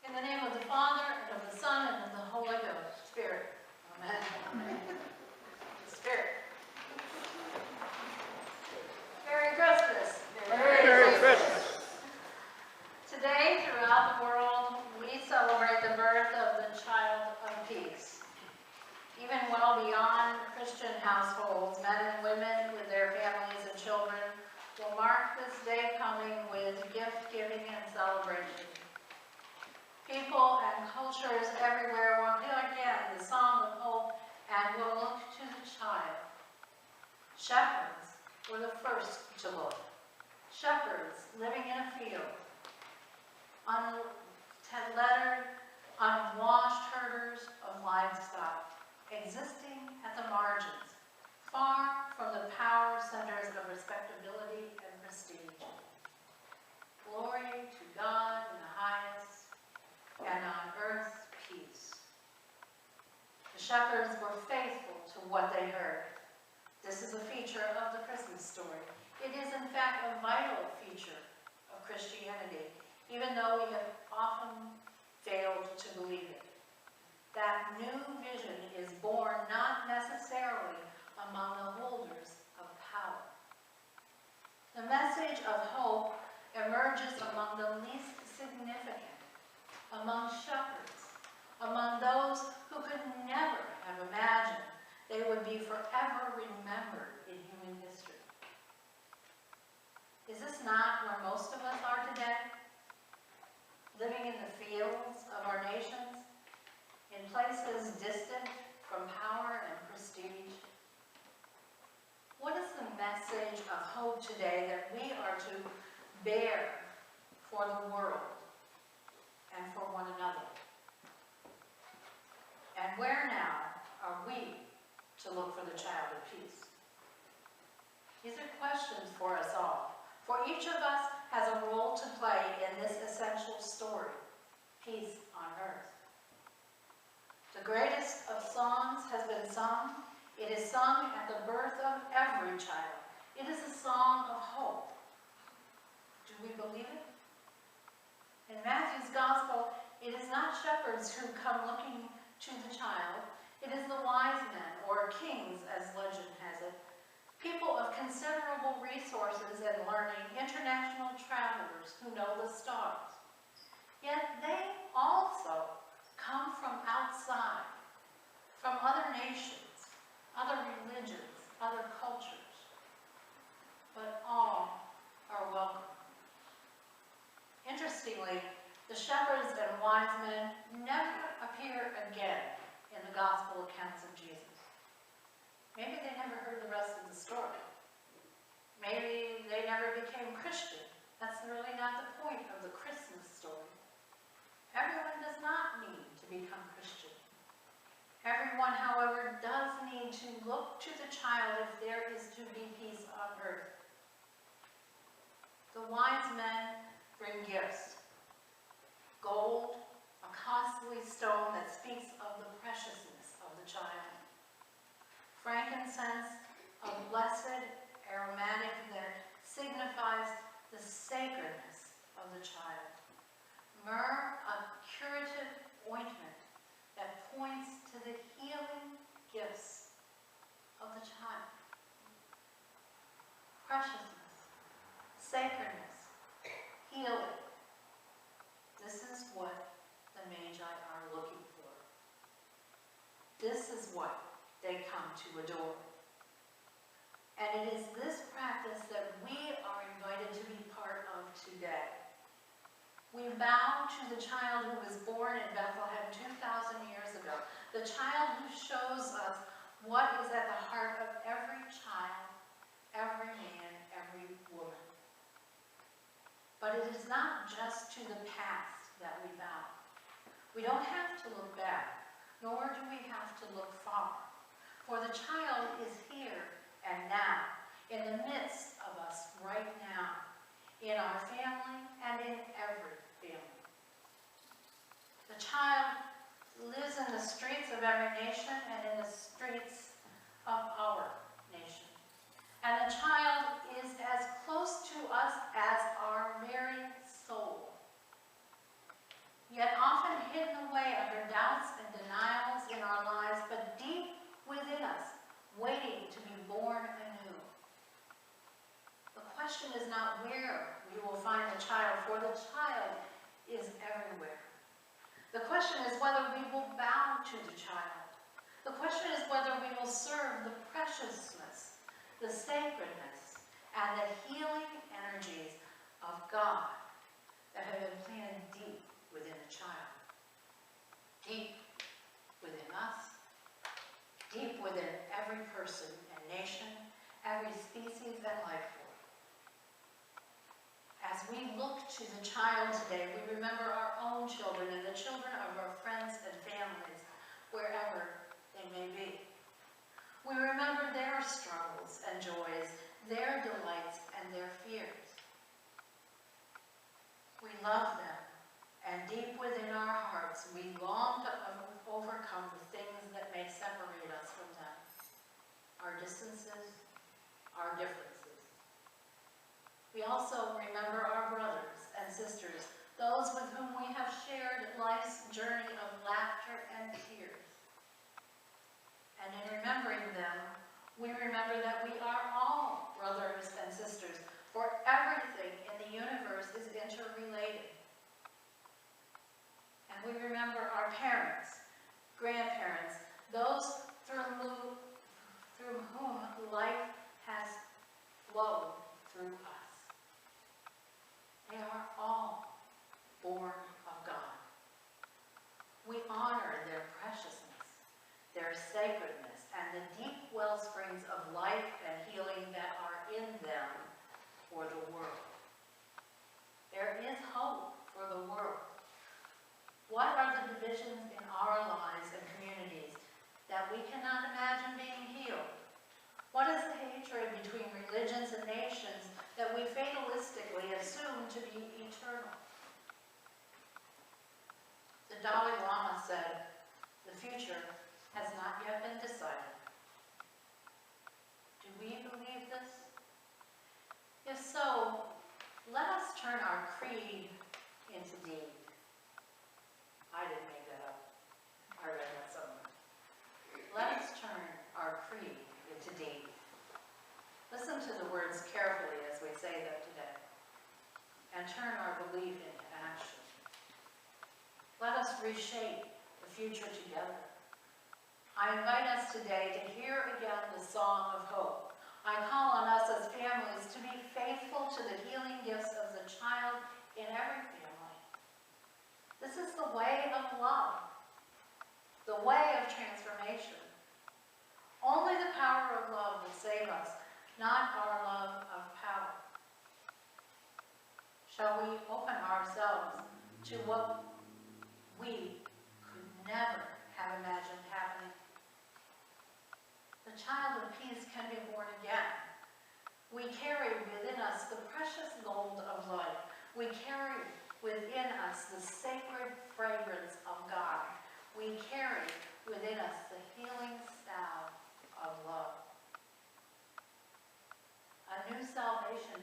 In the name of the Father, and of the Son, and of the Holy Spirit. Amen. The Spirit. Merry Christmas. Merry Christmas. Today, throughout the world, we celebrate the birth of the child of peace. Even well beyond Christian households, men and women with their families and children will mark this day coming with gift giving and celebration. People and cultures everywhere will hear again the song of hope and will look to the child. Shepherds were the first to look. Shepherds living in a field, unlettered, unwashed herders of livestock, existing at the margins, far from the power centers of respectability and prestige. Glory to God in the highest, and on earth peace. The shepherds were faithful to what they heard. This is a feature of the Christmas story. It is in fact a vital feature of Christianity, even though we have often failed to believe it. That new vision is born not necessarily among the holders of power. The message of hope emerges among the least significant, among shepherds, among those who could never have imagined they would be forever remembered in human history. Is this not where most of us are today? Living in the fields of our nations, in places distant from power and prestige? What is the message of hope today that we are to bear for the world and for one another? And where now are we to look for the child of peace? These are questions for us all. For each of us has a role to play in this essential story, peace on earth. The greatest of songs has been sung. It is sung at the birth of every child. It is a song of hope. Do we believe it? In Matthew's Gospel, it is not shepherds who come looking to the child. It is the wise men, or kings, as legend has it, people of considerable resources and learning, international travelers who know the stars. Yet they also come from outside, from other nations, other religions, other cultures. But all are welcome. Interestingly, the shepherds and wise men never appear again in the gospel accounts of Jesus. Maybe they never heard the rest of the story. Maybe they never became Christian. That's really not the point of the Christmas story. Everyone does not need to become Christian. Everyone, however, does need to look to the child if there is to be peace on earth. The wise men bring gifts. Gold, a costly stone that speaks of the preciousness of the child. Frankincense, a blessed aromatic that signifies the sacredness of the child. Myrrh, a curative ointment that points to the healing gifts of the child. Preciousness, sacredness, healing. This is what the Magi are looking for. This is what they come to adore. And it is this practice that we are invited to be part of today. We bow to the child who was born in Bethlehem 2,000 years ago, the child who shows us what is at the heart of every child, every man, every woman. But it is not just to the past that we bow. We don't have to look back, nor do we have to look far. For the child is here and now, in the midst of us right now, in our family and in every family. The child lives in the streets of every nation and in the streets of our nation. And the child is as close to us as our very soul. Yet often question is not where we will find the child, for the child is everywhere. The question is whether we will bow to the child. The question is whether we will serve the preciousness, the sacredness, and the healing energies of God that have been planted deep within the child. Deep within us, deep within every person and nation, every species and life form. As we look to the child today, we remember our own children and the children of our friends and families, wherever they may be. We remember their struggles and joys, their delights and their fears. We love them, and deep within our hearts, we long to overcome the things that may separate us from them, our distances, our differences. We also remember our brothers and sisters, those with whom we have shared life's journey of laughter and tears. And in remembering them, we remember that we are all brothers and sisters, for everything in the universe is interrelated. And we remember our parents, grandparents, those through whom life has flowed through us. They are all born of God. We honor their preciousness, their sacredness, and the deep well springs of life and healing that are in them for the world. There is hope for the world. What are the divisions in our lives and communities that we cannot imagine being healed? What is the hatred between religions and nations that we fatalistically assume to be eternal? The Dalai Lama said, "The future has not yet been decided." Do we believe this? If so, let us turn our creed into deed. I didn't make that up. I read that somewhere. Let us turn our creed into deed. Listen to the words carefully as we say them today, and turn our belief into action. Let us reshape the future together. I invite us today to hear again the song of hope. I call on us as families to be faithful to the healing gifts of the child in every family. This is the way of love, the way of transformation. Only the power of love will save us, not our love of power. Shall we open ourselves to what we could never have imagined happening? The child of peace can be born again. We carry within us the precious gold of life. We carry within us the sacred fragrance of God. We carry within us the healing salve of love. A new salvation